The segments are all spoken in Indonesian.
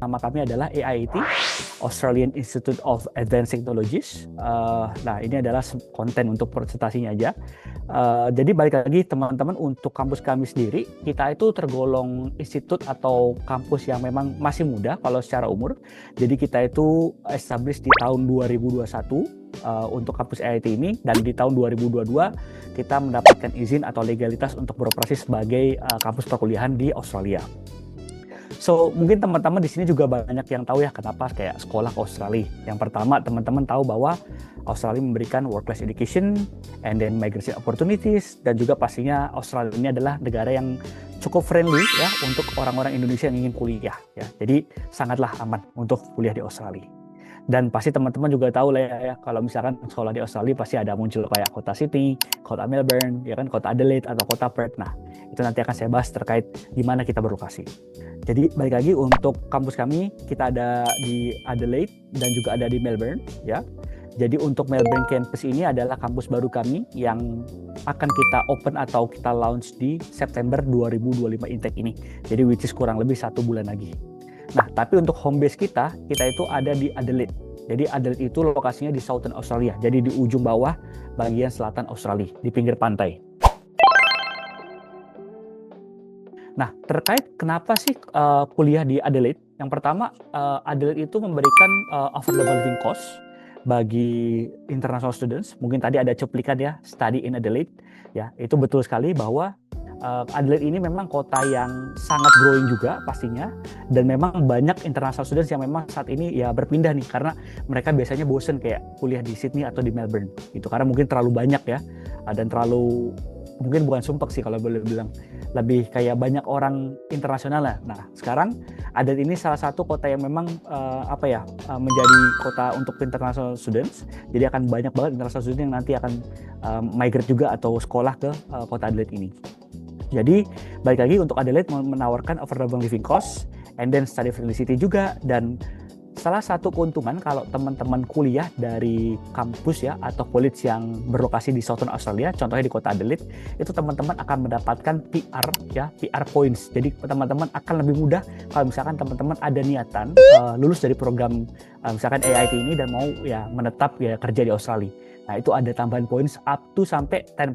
nama kami adalah AIT, Australian Institute of Advanced Technologies. Nah, ini adalah konten untuk presentasinya aja. Jadi balik lagi teman-teman, untuk kampus kami sendiri, kita itu tergolong institut atau kampus yang memang masih muda kalau secara umur. Jadi kita itu establish di tahun 2021 untuk kampus AIT ini, dan di tahun 2022 kita mendapatkan izin atau legalitas untuk beroperasi sebagai kampus perkuliahan di Australia. So, mungkin teman-teman di sini juga banyak yang tahu ya kenapa kayak sekolah ke Australia. Yang pertama, teman-teman tahu bahwa Australia memberikan work-class education, and then migration opportunities, dan juga pastinya Australia ini adalah negara yang cukup friendly ya untuk orang-orang Indonesia yang ingin kuliah ya. Jadi sangatlah aman untuk kuliah di Australia. Dan pasti teman-teman juga tahu lah ya, kalau misalkan sekolah di Australia pasti ada muncul kayak kota Sydney, kota Melbourne, ya kan, kota Adelaide atau kota Perth. Nah, itu nanti akan saya bahas terkait di mana kita berlokasi. Jadi balik lagi, untuk kampus kami kita ada di Adelaide dan juga ada di Melbourne ya. Jadi untuk Melbourne campus ini adalah kampus baru kami yang akan kita open atau kita launch di September 2025 intake ini. Jadi which is kurang lebih 1 bulan lagi. Nah, tapi untuk home base kita itu ada di Adelaide. Jadi Adelaide itu lokasinya di Southern Australia. Jadi di ujung bawah bagian selatan Australia, di pinggir pantai. Nah, terkait kenapa sih kuliah di Adelaide? Yang pertama, Adelaide itu memberikan affordable living cost bagi international students. Mungkin tadi ada cuplikan ya, study in Adelaide. Ya, itu betul sekali bahwa Adelaide ini memang kota yang sangat growing juga pastinya, dan memang banyak international students yang memang saat ini ya berpindah nih, karena mereka biasanya bosen kayak kuliah di Sydney atau di Melbourne gitu, karena mungkin terlalu banyak ya, dan terlalu, mungkin bukan sumpek sih kalau boleh bilang, lebih kayak banyak orang internasional lah. Nah, sekarang Adelaide ini salah satu kota yang memang menjadi kota untuk international students. Jadi akan banyak banget international students yang nanti akan migrate juga atau sekolah ke kota Adelaide ini. Jadi balik lagi, untuk Adelaide menawarkan affordable living cost, and then study friendly city juga. Dan salah satu keuntungan kalau teman-teman kuliah dari kampus ya atau college yang berlokasi di Southern Australia, contohnya di kota Adelaide, itu teman-teman akan mendapatkan PR ya, PR points. Jadi teman-teman akan lebih mudah kalau misalkan teman-teman ada niatan lulus dari program misalkan AIT ini dan mau ya menetap ya kerja di Australia. Nah, itu ada tambahan points up to sampai 10%.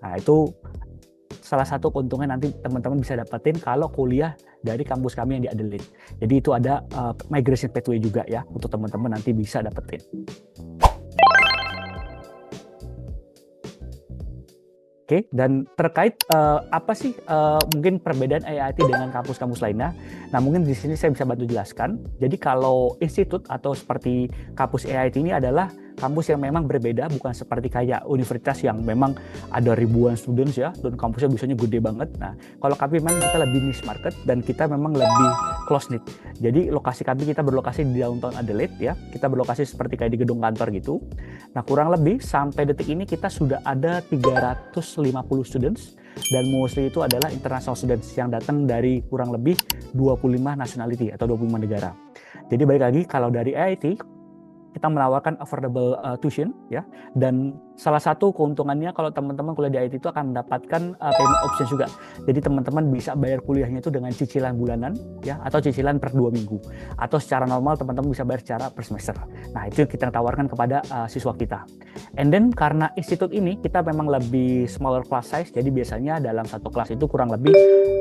Nah, itu salah satu keuntungan nanti teman-teman bisa dapetin kalau kuliah dari kampus kami yang di Adelaide. Jadi itu ada migration pathway juga ya, untuk teman-teman nanti bisa dapetin. Oke, dan terkait apa sih mungkin perbedaan AIT dengan kampus-kampus lainnya? Nah, mungkin di sini saya bisa bantu jelaskan. Jadi kalau institut atau seperti kampus AIT ini adalah kampus yang memang berbeda, bukan seperti kayak universitas yang memang ada ribuan students ya, dan kampusnya biasanya gede banget. Nah, kalau kami memang kita lebih niche market dan kita memang lebih close knit. Jadi lokasi kami, kita berlokasi di downtown Adelaide ya, kita berlokasi seperti kayak di gedung kantor gitu. Nah, kurang lebih sampai detik ini kita sudah ada 350 students, dan mostly itu adalah international students yang datang dari kurang lebih 25 nationality atau 25 negara. Jadi balik lagi, kalau dari AIT kita menawarkan affordable tuition ya, dan salah satu keuntungannya kalau teman-teman kuliah di IT itu akan mendapatkan payment options juga. Jadi teman-teman bisa bayar kuliahnya itu dengan cicilan bulanan ya, atau cicilan per 2 minggu, atau secara normal teman-teman bisa bayar secara per semester. Nah, itu yang kita tawarkan kepada siswa kita. And then karena institut ini kita memang lebih smaller class size, jadi biasanya dalam satu kelas itu kurang lebih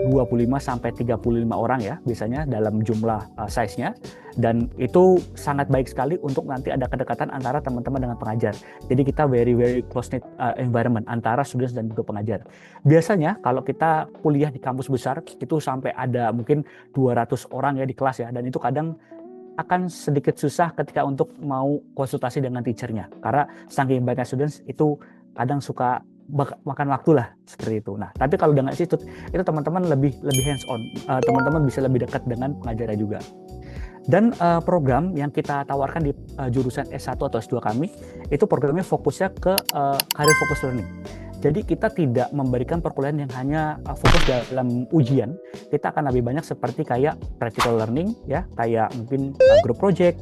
25 sampai 35 orang ya biasanya dalam jumlah size-nya, dan itu sangat baik sekali untuk nanti ada kedekatan antara teman-teman dengan pengajar. Jadi kita very close knit environment antara students dan juga pengajar. Biasanya kalau kita kuliah di kampus besar itu sampai ada mungkin 200 orang ya di kelas ya, dan itu kadang akan sedikit susah ketika untuk mau konsultasi dengan teachernya, karena saking banyak students itu kadang suka makan waktu lah seperti itu. Nah, tapi kalau dengan institut itu teman-teman lebih hands on, teman-teman bisa lebih dekat dengan pengajarnya juga. Dan program yang kita tawarkan di jurusan S1 atau S2 kami, itu programnya fokusnya ke career focus learning. Jadi kita tidak memberikan perkuliahan yang hanya fokus dalam ujian, kita akan lebih banyak seperti kayak practical learning ya, kayak mungkin group project,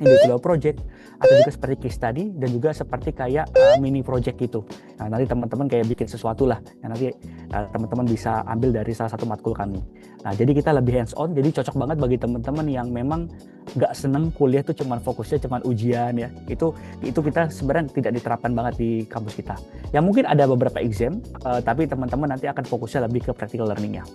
individual project, atau juga seperti case study, dan juga seperti kayak mini project gitu. Nah, nanti teman-teman kayak bikin sesuatu lah yang nanti teman-teman bisa ambil dari salah satu matkul kami. Nah, jadi kita lebih hands on, jadi cocok banget bagi teman-teman yang memang nggak seneng kuliah tuh cuman fokusnya cuman ujian ya. Itu kita sebenarnya tidak diterapkan banget di kampus kita. Ya mungkin ada beberapa exam, tapi teman-teman nanti akan fokusnya lebih ke practical learning-nya.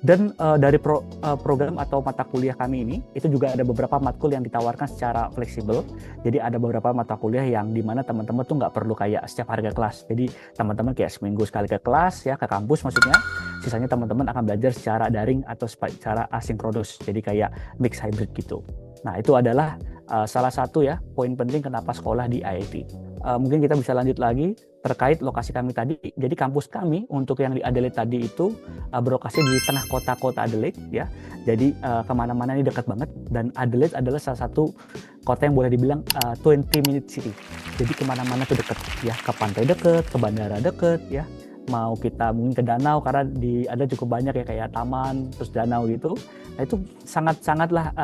Dan dari program atau mata kuliah kami ini, itu juga ada beberapa matkul yang ditawarkan secara fleksibel. Jadi ada beberapa mata kuliah yang dimana teman-teman tuh nggak perlu kayak setiap hari ke kelas. Jadi teman-teman kayak seminggu sekali ke kelas ya, ke kampus maksudnya. Sisanya teman-teman akan belajar secara daring atau secara asinkronus. Jadi kayak mix hybrid gitu. Nah itu adalah salah satu ya poin penting kenapa sekolah di IIT. Mungkin kita bisa lanjut lagi terkait lokasi kami tadi. Jadi kampus kami untuk yang di Adelaide tadi itu berlokasi di tengah kota Adelaide ya. Jadi kemana-mana ini dekat banget, dan Adelaide adalah salah satu kota yang boleh dibilang 20-minute city. Jadi kemana-mana tuh dekat ya, ke pantai dekat, ke bandara dekat ya. Mau kita mungkin ke danau, karena di ada cukup banyak ya kayak taman terus danau gitu. Nah itu sangatlah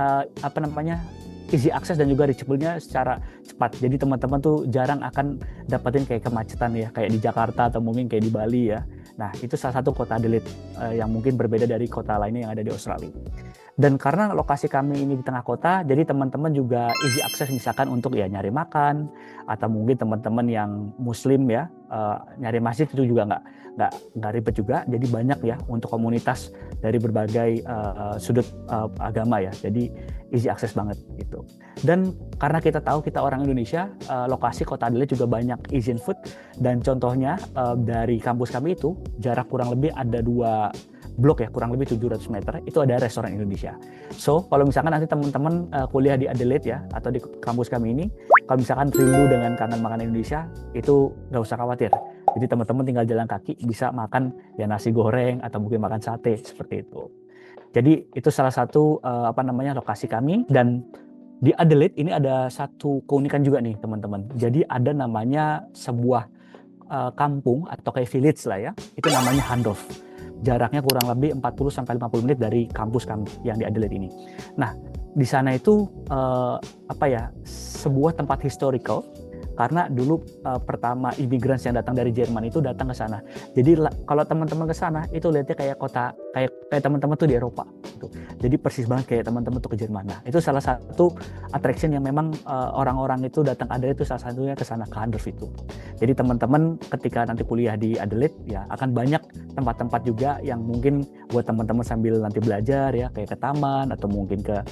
easy akses dan juga reachable-nya secara cepat. Jadi teman-teman tuh jarang akan dapetin kayak kemacetan ya, kayak di Jakarta atau mungkin kayak di Bali ya. Nah, itu salah satu kota Adelaide yang mungkin berbeda dari kota lainnya yang ada di Australia. Dan karena lokasi kami ini di tengah kota, jadi teman-teman juga easy akses misalkan untuk ya nyari makan, atau mungkin teman-teman yang muslim ya, nyari masjid itu juga nggak ribet juga. Jadi banyak ya untuk komunitas dari berbagai sudut agama ya. Jadi easy akses banget gitu. Dan karena kita tahu kita orang Indonesia, lokasi kota Adelaide juga banyak Asian food, dan contohnya dari kampus kami itu jarak kurang lebih ada 2 blok ya, kurang lebih 700 meter itu ada restoran Indonesia. So kalau misalkan nanti teman-teman kuliah di Adelaide ya, atau di kampus kami ini, kalau misalkan rindu dengan kangen makanan Indonesia, itu nggak usah khawatir. Jadi teman-teman tinggal jalan kaki bisa makan ya nasi goreng atau mungkin makan sate seperti itu. Jadi itu salah satu lokasi kami. Dan di Adelaide ini ada satu keunikan juga nih teman-teman. Jadi ada namanya sebuah kampung atau kayak village lah ya. Itu namanya Handorf. Jaraknya kurang lebih 40-50 menit dari kampus kami yang di Adelaide ini. Nah, di sana itu sebuah tempat historical, karena dulu pertama imigran yang datang dari Jerman itu datang ke sana. Jadi kalau teman-teman ke sana itu lihatnya kayak kota kayak teman-teman tuh di Eropa gitu. Jadi persis banget kayak teman-teman tuh ke Jerman. Nah, itu salah satu attraction yang memang orang-orang itu datang Adelaide itu salah satunya ke sana, ke Handorf itu. Jadi teman-teman ketika nanti kuliah di Adelaide ya akan banyak tempat-tempat juga yang mungkin buat teman-teman sambil nanti belajar ya, kayak ke taman atau mungkin ke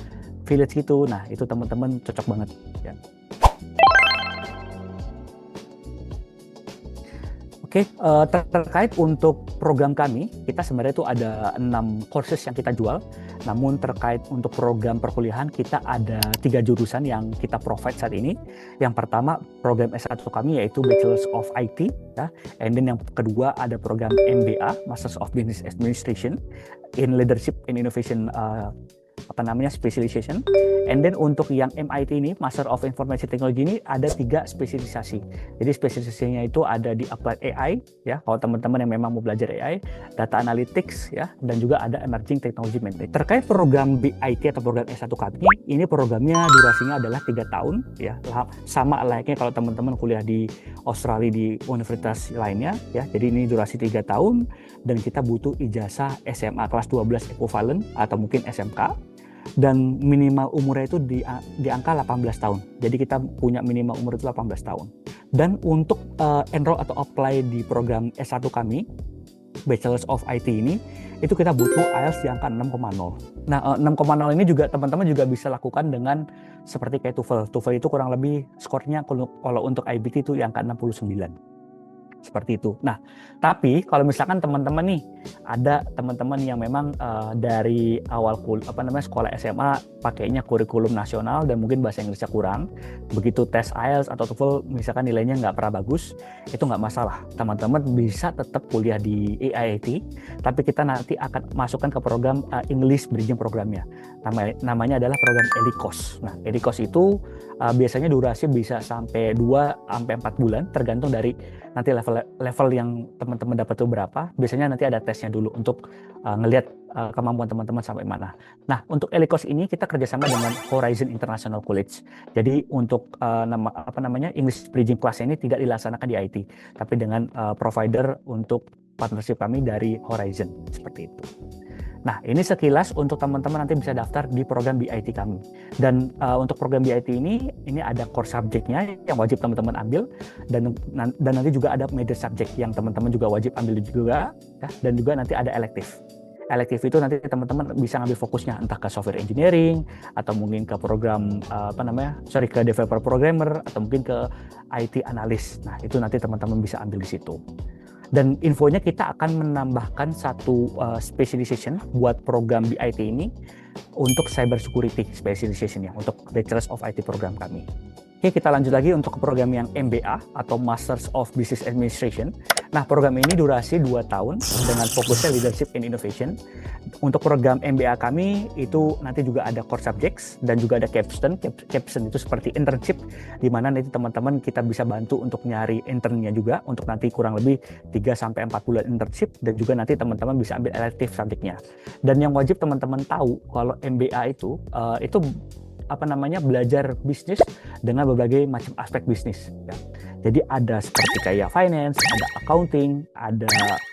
village gitu. Nah, itu teman-teman cocok banget ya. Oke, terkait untuk program kami, kita sebenarnya itu ada 6 courses yang kita jual. Namun terkait untuk program perkuliahan, kita ada 3 jurusan yang kita provide saat ini. Yang pertama, program S1 kami yaitu Bachelors of IT, ya. And then yang kedua ada program MBA, Masters of Business Administration in Leadership and Innovation specialization. And then untuk yang MIT ini, Master of Information Technology ini ada 3 spesialisasi. Jadi spesialisasinya itu ada di Applied AI ya, kalau teman-teman yang memang mau belajar AI, Data Analytics ya, dan juga ada Emerging Technology Management. Terkait program BIT atau program S1 kami, ini programnya durasinya adalah 3 tahun ya, sama layaknya kalau teman-teman kuliah di Australia di universitas lainnya ya. Jadi ini durasi 3 tahun dan kita butuh ijazah SMA kelas 12 equivalent atau mungkin SMK. Dan minimal umurnya itu di angka 18 tahun. Jadi kita punya minimal umur itu 18 tahun. Dan untuk enroll atau apply di program S1 kami, Bachelors of IT ini, itu kita butuh IELTS di angka 6,0. Nah, 6,0 ini juga teman-teman juga bisa lakukan dengan seperti kayak TOEFL. TOEFL itu kurang lebih skornya kalau untuk IBT itu di angka 69. Seperti itu. Nah, tapi kalau misalkan teman-teman nih ada teman-teman yang memang dari awal sekolah SMA pakainya kurikulum nasional dan mungkin bahasa Inggrisnya kurang, begitu tes IELTS atau TOEFL misalkan nilainya nggak pernah bagus, itu nggak masalah. Teman-teman bisa tetap kuliah di AIIT, tapi kita nanti akan masukkan ke program English Bridging programnya. Namanya adalah program ELICOS. Nah, ELICOS itu biasanya durasi bisa sampai 2-4 bulan, tergantung dari nanti level yang teman-teman dapat itu berapa. Biasanya nanti ada tesnya dulu untuk ngelihat kemampuan teman-teman sampai mana. Nah, untuk ELICOS ini kita kerjasama dengan Horizon International College. Jadi untuk English Bridging Class ini tidak dilaksanakan di IT, tapi dengan provider untuk partnership kami dari Horizon, seperti itu. Nah, ini sekilas untuk teman-teman nanti bisa daftar di program BIT kami. Dan untuk program BIT ini ada core subjeknya yang wajib teman-teman ambil, dan nanti juga ada major subject yang teman-teman juga wajib ambil juga, ya, dan juga nanti ada elektif. Elektif itu nanti teman-teman bisa ngambil fokusnya entah ke software engineering atau mungkin ke program ke developer programmer atau mungkin ke IT analyst. Nah, itu nanti teman-teman bisa ambil di situ. Dan infonya kita akan menambahkan satu specialization buat program BIT ini untuk cyber security specialization ya, untuk Bachelors of IT program kami. Oke, kita lanjut lagi untuk program yang MBA atau Masters of Business Administration. Nah, program ini durasi 2 tahun dengan fokusnya Leadership and Innovation. Untuk program MBA kami itu nanti juga ada core subjects dan juga ada capstone. Capstone itu seperti internship, di mana nanti teman-teman kita bisa bantu untuk nyari internnya juga, untuk nanti kurang lebih 3-4 bulan internship, dan juga nanti teman-teman bisa ambil elective subjeknya. Dan yang wajib teman-teman tahu kalau MBA itu belajar bisnis dengan berbagai macam aspek bisnis ya. Jadi ada seperti kayak finance, ada accounting, ada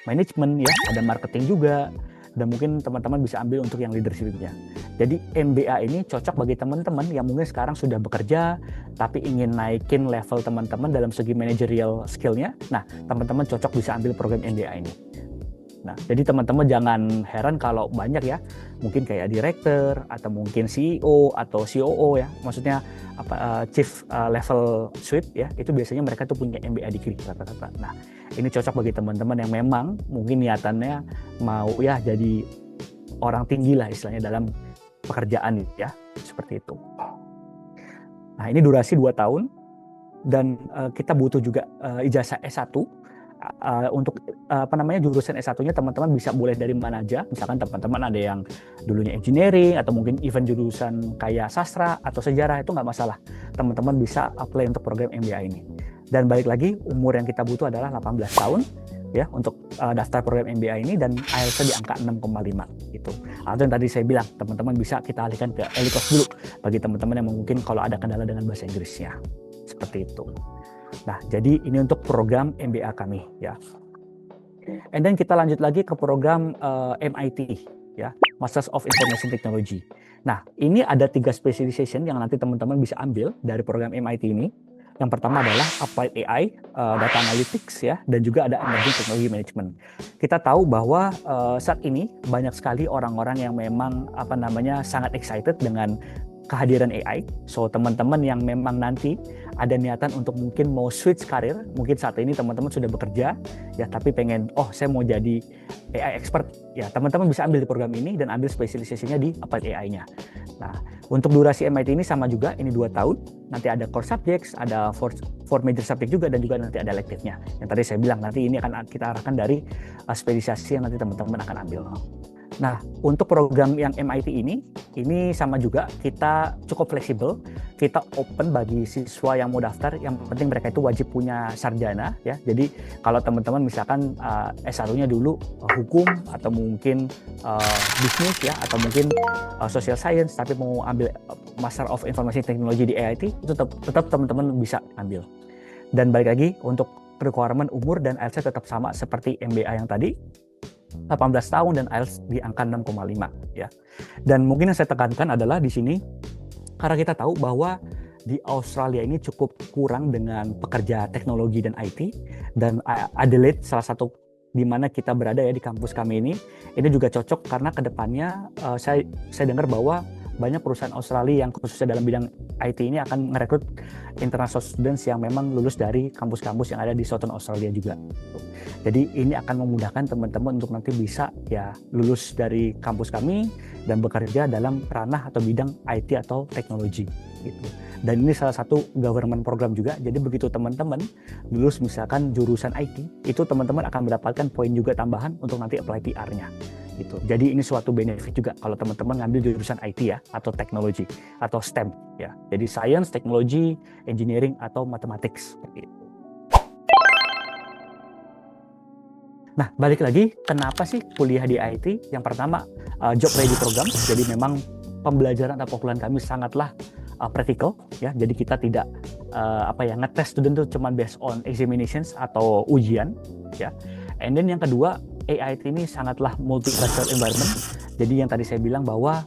manajemen ya, ada marketing juga, dan mungkin teman-teman bisa ambil untuk yang leadership-nya. Jadi MBA ini cocok bagi teman-teman yang mungkin sekarang sudah bekerja tapi ingin naikin level teman-teman dalam segi managerial skill-nya. Nah, teman-teman cocok bisa ambil program MBA ini. Nah, jadi teman-teman jangan heran kalau banyak ya, mungkin kayak director atau mungkin CEO atau COO ya, maksudnya chief level suite ya, itu biasanya mereka tuh punya MBA degree rata-rata. Nah, ini cocok bagi teman-teman yang memang mungkin niatannya mau ya jadi orang tinggi lah istilahnya dalam pekerjaan ya, seperti itu. Nah, ini durasi 2 tahun dan kita butuh juga ijazah S1. Untuk jurusan S1-nya teman-teman bisa boleh dari mana aja. Misalkan teman-teman ada yang dulunya engineering atau mungkin even jurusan kayak sastra atau sejarah, itu nggak masalah. Teman-teman bisa apply untuk program MBA ini. Dan balik lagi, umur yang kita butuh adalah 18 tahun ya untuk daftar program MBA ini, dan IELTS di angka 6,5 gitu. Atau yang tadi saya bilang, teman-teman bisa kita alihkan ke ELICOS dulu bagi teman-teman yang mungkin kalau ada kendala dengan bahasa Inggrisnya. Seperti itu. Nah, jadi ini untuk program MBA kami ya. And then kita lanjut lagi ke program MIT ya, Masters of Information Technology. Nah, ini ada 3 specialization yang nanti teman-teman bisa ambil dari program MIT ini. Yang pertama adalah Applied AI, Data Analytics ya, dan juga ada Emerging Technology Management. Kita tahu bahwa saat ini banyak sekali orang-orang yang memang sangat excited dengan kehadiran AI. So teman-teman yang memang nanti ada niatan untuk mungkin mau switch karir, mungkin saat ini teman-teman sudah bekerja ya, tapi pengen saya mau jadi AI expert ya, teman-teman bisa ambil di program ini dan ambil spesialisasinya di Applied AI-nya. Nah, untuk durasi MIT ini sama juga, ini 2 tahun. Nanti ada core subjects, ada 4 major subject juga, dan juga nanti ada electivenya. Yang tadi saya bilang nanti ini akan kita arahkan dari spesialisasi yang nanti teman-teman akan ambil. Nah, untuk program yang MIT ini sama juga, kita cukup fleksibel, kita open bagi siswa yang mau daftar, yang penting mereka itu wajib punya sarjana ya. Jadi kalau teman-teman misalkan S1-nya dulu hukum atau mungkin bisnis ya, atau mungkin social science, tapi mau ambil Master of Information Technology di AIT, itu tetap teman-teman bisa ambil. Dan balik lagi, untuk requirement umur dan IELTS tetap sama seperti MBA yang tadi, 18 tahun dan IELTS di angka 6,5 ya. Dan mungkin yang saya tekankan adalah di sini, karena kita tahu bahwa di Australia ini cukup kurang dengan pekerja teknologi dan IT, dan Adelaide salah satu di mana kita berada ya di kampus kami ini juga cocok karena kedepannya saya dengar bahwa banyak perusahaan Australia yang khususnya dalam bidang IT ini akan merekrut international students yang memang lulus dari kampus-kampus yang ada di Southern Australia juga. Jadi ini akan memudahkan teman-teman untuk nanti bisa ya lulus dari kampus kami dan bekerja dalam ranah atau bidang IT atau teknologi gitu. Dan ini salah satu government program juga. Jadi begitu teman-teman lulus misalkan jurusan IT, itu teman-teman akan mendapatkan poin juga tambahan untuk nanti apply PR-nya. Gitu. Jadi ini suatu benefit juga kalau teman-teman ngambil jurusan IT ya, atau teknologi atau STEM ya. Jadi science, teknologi, engineering atau mathematics seperti itu. Nah, balik lagi, kenapa sih kuliah di IT? Yang pertama, job ready program. Jadi memang pembelajaran atau pokularan kami sangatlah practical, ya. Jadi kita tidak ngetes student itu cuma based on examinations atau ujian, ya. And then yang kedua, AIT ini sangatlah multicultural environment. Jadi yang tadi saya bilang bahwa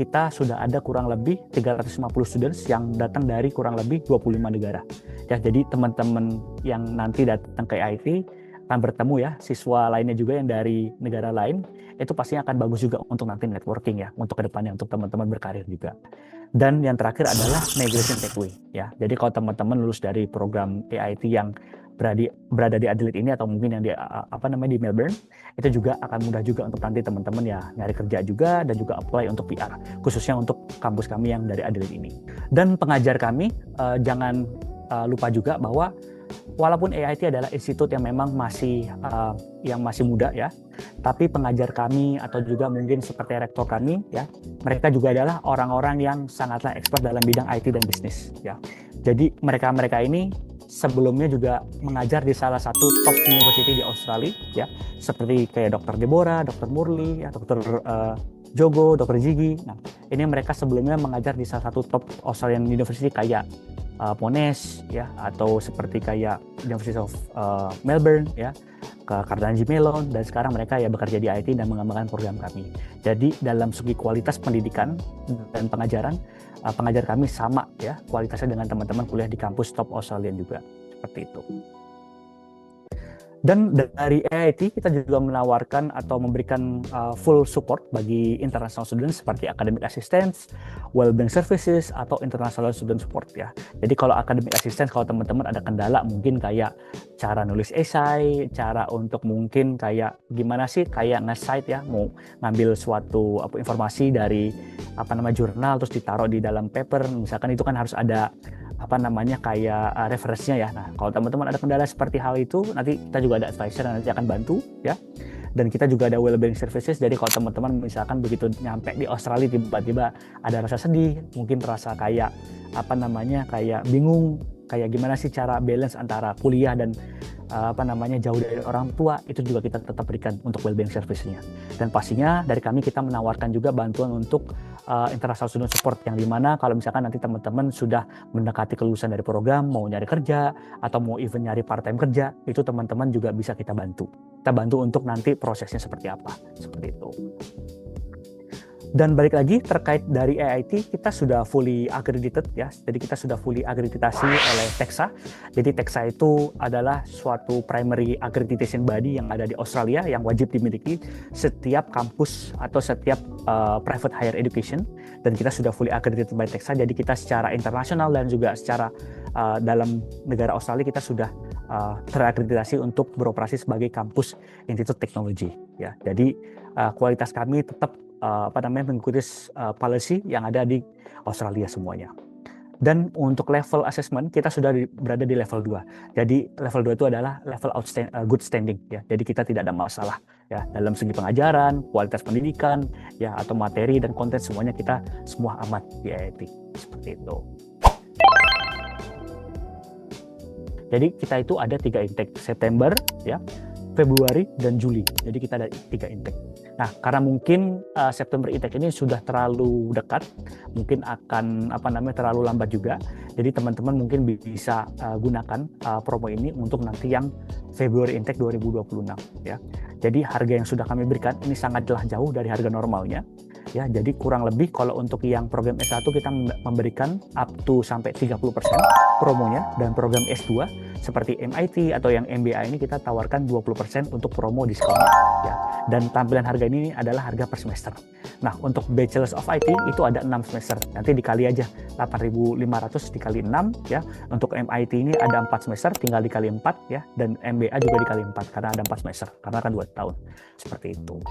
kita sudah ada kurang lebih 350 students yang datang dari kurang lebih 25 negara. Ya, jadi teman-teman yang nanti datang ke AIT akan bertemu ya siswa lainnya juga yang dari negara lain, itu pastinya akan bagus juga untuk nanti networking ya, untuk kedepannya, untuk teman-teman berkarir juga. Dan yang terakhir adalah migration pathway ya. Jadi kalau teman-teman lulus dari program AIT yang berada di Adelaide ini atau mungkin yang di Melbourne, itu juga akan mudah juga untuk nanti teman-teman ya nyari kerja juga dan juga apply untuk PR, khususnya untuk kampus kami yang dari Adelaide ini. Dan pengajar kami jangan lupa juga bahwa walaupun AIT adalah institut yang memang masih muda ya, tapi pengajar kami atau juga mungkin seperti rektor kami ya, mereka juga adalah orang-orang yang sangatlah expert dalam bidang IT dan bisnis ya. Jadi mereka ini sebelumnya juga mengajar di salah satu top university di Australia ya, seperti kayak Dr. Deborah, Dr. Murli, ya, Dr. Jogo, Dr. Jigi. Nah, ini mereka sebelumnya mengajar di salah satu top Australian University kayak Monash ya, atau seperti kayak University of Melbourne ya, ke Carnegie Mellon, dan sekarang mereka ya bekerja di IT dan mengembangkan program kami. Jadi dalam segi kualitas pendidikan dan pengajaran, pengajar kami sama ya kualitasnya dengan teman-teman kuliah di kampus top Australian juga, seperti itu. Dan dari AIT kita juga menawarkan atau memberikan full support bagi international students seperti academic assistance, well-being services, atau international student support ya. Jadi kalau academic assistance, kalau teman-teman ada kendala mungkin kayak cara nulis esai, cara untuk mungkin kayak gimana sih kayak nge-cite ya, mau ngambil suatu informasi dari jurnal terus ditaruh di dalam paper, misalkan itu kan harus ada kayak referensinya ya. Nah, kalau teman-teman ada kendala seperti hal itu, nanti kita juga ada advisor yang nanti akan bantu ya. Dan kita juga ada well-being services. Jadi kalau teman-teman misalkan begitu nyampe di Australia tiba-tiba ada rasa sedih, mungkin rasa kayak kayak bingung, kayak gimana sih cara balance antara kuliah dan jauh dari orang tua, itu juga kita tetap berikan untuk well-being service-nya. Dan pastinya dari kami kita menawarkan juga bantuan untuk international student support, yang dimana kalau misalkan nanti teman-teman sudah mendekati kelulusan dari program, mau nyari kerja atau mau even nyari part-time kerja, itu teman-teman juga bisa kita bantu. Kita bantu untuk nanti prosesnya seperti apa, seperti itu. Dan balik lagi terkait dari AIT, kita sudah fully accredited ya. Jadi kita sudah fully akreditasi oleh TEXA. Jadi TEXA itu adalah suatu primary accreditation body yang ada di Australia yang wajib dimiliki setiap kampus atau setiap private higher education. Dan kita sudah fully accredited by TEXA. Jadi kita secara internasional dan juga secara dalam negara Australia kita sudah terakreditasi untuk beroperasi sebagai kampus institut teknologi ya. Jadi kualitas kami tetap mengikuti policy yang ada di Australia semuanya. Dan untuk level assessment kita sudah berada di level 2. Jadi level 2 itu adalah level good standing ya. Jadi kita tidak ada masalah ya dalam segi pengajaran, kualitas pendidikan ya, atau materi dan konten, semuanya kita semua aman di AIT, seperti itu. Jadi kita itu ada 3 intake, September ya, Februari dan Juli. Jadi kita ada 3 intake. Nah, karena mungkin September intake ini sudah terlalu dekat, mungkin akan terlalu lambat juga. Jadi teman-teman mungkin bisa gunakan promo ini untuk nanti yang Februari intake 2026 ya. Jadi harga yang sudah kami berikan ini sangatlah jauh dari harga normalnya. Ya, jadi kurang lebih kalau untuk yang program S1 kita memberikan up to sampai 30% promonya, dan program S2 seperti MIT atau yang MBA ini kita tawarkan 20% untuk promo diskon ya. Dan tampilan harga ini adalah harga per semester. Nah, untuk Bachelors of IT itu ada 6 semester. Nanti dikali aja 8.500 dikali 6 ya. Untuk MIT ini ada 4 semester, tinggal dikali 4 ya, dan MBA juga dikali 4 karena ada 4 semester, karena kan 2 tahun. Seperti itu.